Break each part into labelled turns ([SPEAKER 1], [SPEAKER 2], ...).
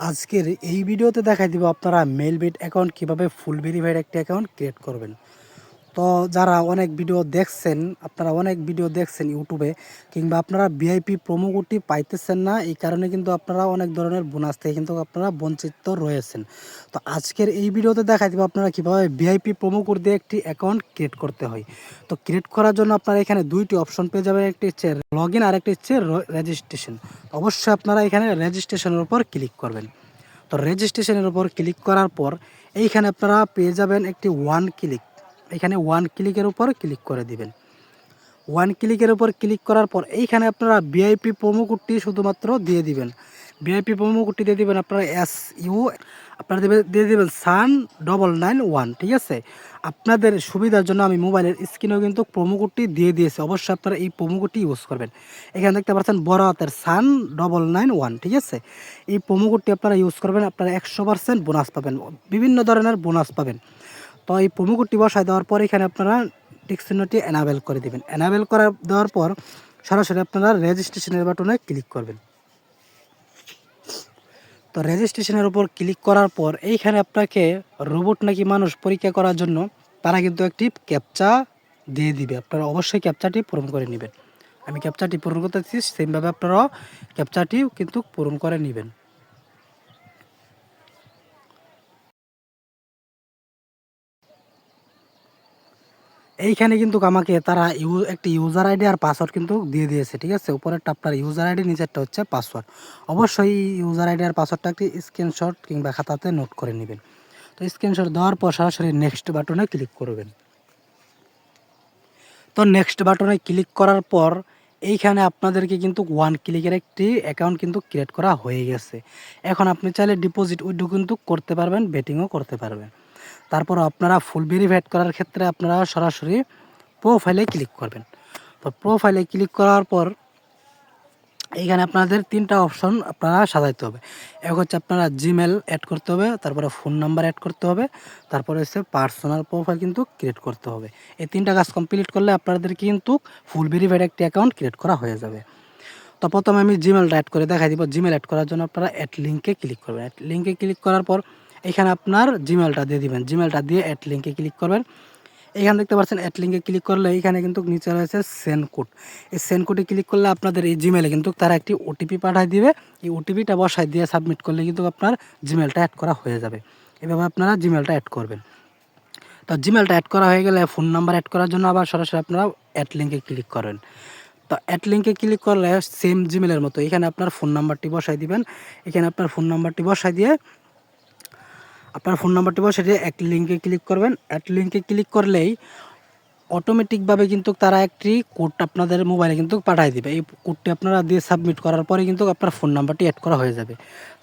[SPEAKER 1] আজকের এই ভিডিওতে দেখাই দিব আপনারা মেলবিট অ্যাকাউন্ট কিভাবে ফুল ভেরিফাইড একটা অ্যাকাউন্ট ক্রিয়েট করবেন। তো যারা অনেক ভিডিও দেখছেন, আপনারা অনেক ভিডিও দেখছেন ইউটিউবে, কিংবা আপনারা ভিআইপি প্রোমো কোডটি পাইতেছেন না, এই কারণে কিন্তু আপনারা অনেক ধরনের বোনাস থেকে কিন্তু আপনারা বঞ্চিত রয়েছেন। তো আজকের এই ভিডিওতে দেখাই দিব আপনারা কীভাবে ভিআইপি প্রোমো কোড দিয়ে একটি অ্যাকাউন্ট ক্রিয়েট করতে হয়। তো ক্রিয়েট করার জন্য আপনারা এখানে দুইটি অপশন পেয়ে যাবেন, একটি হচ্ছে লগ ইন আর একটি হচ্ছে রেজিস্ট্রেশন। অবশ্যই আপনারা এখানে রেজিস্ট্রেশনের উপর ক্লিক করবেন। তো রেজিস্ট্রেশনের উপর ক্লিক করার পর এইখানে আপনারা পেয়ে যাবেন একটি ওয়ান ক্লিক। এখানে ওয়ান ক্লিকের উপর ক্লিক করে দিবেন। ওয়ান ক্লিকের উপর ক্লিক করার পর এইখানে আপনারা ভিআইপি প্রোমো কোডটি শুধুমাত্র দিয়ে দিবেন। ভিআইপি প্রোমো কোডটি দিয়ে দিবেন আপনারা আপনারা দিয়ে দেবেন SUN991। ঠিক আছে, আপনাদের সুবিধার জন্য আমি মোবাইলের স্ক্রিনেও কিন্তু প্রোমো কোডটি দিয়ে দিয়েছি। অবশ্যই আপনারা এই প্রোমো কোডটি ইউজ করবেন। এখানে দেখতে পাচ্ছেন বড় হাতের SUN991। ঠিক আছে, এই প্রোমো কোডটি আপনারা ইউজ করবেন, আপনারা 100% বোনাস পাবেন, বিভিন্ন ধরনের বোনাস পাবেন। তো এই প্রোমো কোডটি বসায় দেওয়ার পর এখানে আপনারা টিক চিহ্নটি এনাবেল করে দেবেন। এনাবেল করে দেওয়ার পর সরাসরি আপনারা রেজিস্ট্রেশনের বাটনে ক্লিক করবেন। তো রেজিস্ট্রেশনের উপর ক্লিক করার পর এইখানে আপনাকে রোবট নাকি মানুষ পরীক্ষা করার জন্য তারা কিন্তু একটি ক্যাপচা দিয়ে দিবে। আপনারা অবশ্যই ক্যাপচাটি পূরণ করে নেবেন। আমি ক্যাপচাটি পূরণ করতেছি, সেমভাবে আপনারাও ক্যাপচাটি কিন্তু পূরণ করে নেবেন। এইখানে কিন্তু আমাকে তারা একটি ইউজার আইডি আর পাসওয়ার্ড কিন্তু দিয়ে দিয়েছে। ঠিক আছে, উপরেরটা আপনার ইউজার আইডি, নিচেরটা হচ্ছে পাসওয়ার্ড। অবশ্যই ইউজার আইডি আর পাসওয়ার্ডটা একটি স্ক্রিনশট কিংবা খাতাতে নোট করে নেবেন। তো স্ক্রিনশট দেওয়ার পর সরাসরি নেক্সট বাটনে ক্লিক করবেন। তো নেক্সট বাটনে ক্লিক করার পর এইখানে আপনাদেরকে কিন্তু ওয়ান ক্লিকের একটি অ্যাকাউন্ট কিন্তু ক্রিয়েট করা হয়ে গেছে। এখন আপনি চাইলে ডিপোজিট উইথড্র কিন্তু করতে পারবেন, বেটিংও করতে পারবেন। তারপর আপনারা ফুল ভেরিফাইড করার ক্ষেত্রে আপনারা সরাসরি প্রোফাইলে ক্লিক করবেন। তো প্রোফাইলে ক্লিক করার পর এইখানে আপনাদের তিনটা অপশন আপনারা সাজাইতে হবে। এক হচ্ছে আপনারা জিমেল অ্যাড করতে হবে, তারপরে ফোন নাম্বার অ্যাড করতে হবে, তারপরে হচ্ছে পার্সোনাল প্রোফাইল কিন্তু ক্রিয়েট করতে হবে। এই তিনটা কাজ কমপ্লিট করলে আপনাদের কিন্তু ফুল ভেরিফাইড একটি অ্যাকাউন্ট ক্রিয়েট করা হয়ে যাবে। তো প্রথমে আমি জিমেলটা অ্যাড করে দেখাই দিব। জিমেল অ্যাড করার জন্য আপনারা অ্যাড লিঙ্কে ক্লিক করবেন। অ্যাড লিঙ্কে ক্লিক করার পর এখানে আপনার জিমেলটা দিয়ে দিবেন। জিমেলটা দিয়ে অ্যাড লিঙ্কে ক্লিক করবেন। এখানে দেখতে পাচ্ছেন অ্যাড লিঙ্কে ক্লিক করলে এখানে কিন্তু নিচে রয়েছে সেন্ড কোড। এই সেন্ড কোডে ক্লিক করলে আপনাদের এই জিমেলে কিন্তু তারা একটি ওটিপি পাঠিয়ে দিবে। এই ওটিপিটা বসায় দিয়ে সাবমিট করলে কিন্তু আপনার জিমেলটা অ্যাড করা হয়ে যাবে। এভাবে আপনারা জিমেলটা অ্যাড করবেন। তো জিমেলটা অ্যাড করা হয়ে গেলে ফোন নাম্বার অ্যাড করার জন্য আবার সরাসরি আপনারা অ্যাড লিঙ্কে ক্লিক করেন। তো অ্যাড লিঙ্কে ক্লিক করলে সেম জিমেলের মতো এখানে আপনার ফোন নাম্বারটি বসাই দিবেন। এখানে আপনার ফোন নাম্বারটি বসাই দিয়ে অ্যাড লিঙ্কে ক্লিক করবেন। অ্যাড লিঙ্কে ক্লিক করলেই অটোমেটিকভাবে কিন্তু তারা একটি কোড আপনাদের মোবাইলে কিন্তু পাঠিয়ে দিবে। এই কোডটি আপনারা দিয়ে সাবমিট করার পরে কিন্তু আপনার ফোন নাম্বারটি অ্যাড করা হয়ে যাবে।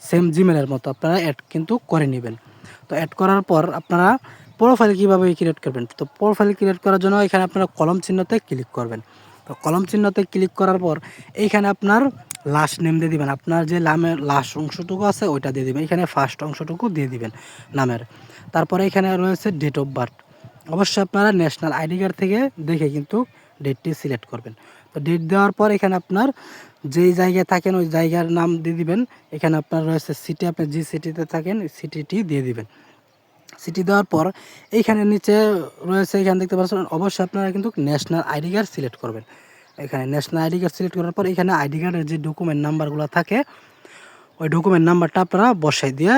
[SPEAKER 1] সেম জিমেলের মতো আপনারা অ্যাড কিন্তু করে নেবেন। তো অ্যাড করার পর আপনারা প্রোফাইল কীভাবে ক্রিয়েট করবেন, তো প্রোফাইল ক্রিয়েট করার জন্য এখানে আপনারা কলম চিহ্নতে ক্লিক করবেন। তো কলম চিহ্নতে ক্লিক করার পর এইখানে আপনার লাস্ট নেম দিয়ে দিবেন। আপনার যে নামের লাস্ট অংশটুকু আছে ওইটা দিয়ে দিবেন। এখানে ফার্স্ট অংশটুকু দিয়ে দিবেন নামের। তারপরে এখানে রয়েছে ডেট অফ বার্থ। অবশ্যই আপনারা ন্যাশনাল আইডি কার্ড থেকে দেখে কিন্তু ডেটটি সিলেক্ট করবেন। তো ডেট দেওয়ার পর এখানে আপনার যেই জায়গায় থাকেন ওই জায়গার নাম দিয়ে দিবেন। এখানে আপনার রয়েছে সিটি, আপনি যে সিটিতে থাকেন সিটিটি দিয়ে দিবেন। সিটি দেওয়ার পর এইখানে নিচে রয়েছে, এখানে দেখতে পাচ্ছেন অবশ্যই আপনারা কিন্তু ন্যাশনাল আইডি কার্ড সিলেক্ট করবেন। এখানে ন্যাশনাল আইডি কার্ড সিলেক্ট করার পর এখানে আইডি কার্ডের যে ডকুমেন্ট নাম্বারগুলো থাকে ওই ডকুমেন্ট নাম্বারটা আপনারা বসাই দিয়ে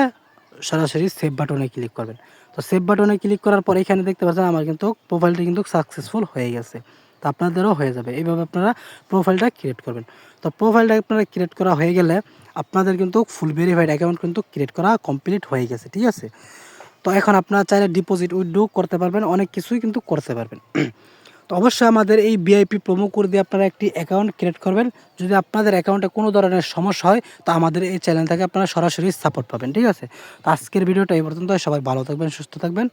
[SPEAKER 1] সরাসরি সেভ বাটনে ক্লিক করবেন। তো সেভ বাটনে ক্লিক করার পর এখানে দেখতে পাচ্ছেন আমার কিন্তু প্রোফাইলটি কিন্তু সাকসেসফুল হয়ে গেছে। তো আপনাদেরও হয়ে যাবে। এইভাবে আপনারা প্রোফাইলটা ক্রিয়েট করবেন। তো প্রোফাইলটা আপনারা ক্রিয়েট করা হয়ে গেলে আপনাদের কিন্তু ফুল ভেরিফাইড অ্যাকাউন্ট কিন্তু ক্রিয়েট করা কমপ্লিট হয়ে গেছে। ঠিক আছে, তো এখন আপনারা চাইলে ডিপোজিট উইথড্র করতে পারবেন, অনেক কিছুই কিন্তু করতে পারবেন। তো অবশ্যই আমাদের এই ভিআইপি প্রোমো কোড দিয়ে আপনারা একটি অ্যাকাউন্ট ক্রিয়েট করবেন। যদি আপনাদের অ্যাকাউন্টে কোনো ধরনের সমস্যা হয় তো আমাদের এই চ্যানেল থেকে আপনারা সরাসরি সাপোর্ট পাবেন। ঠিক আছে, তো আজকের ভিডিওটা এই পর্যন্ত। সবাই ভালো থাকবেন, সুস্থ থাকবেন।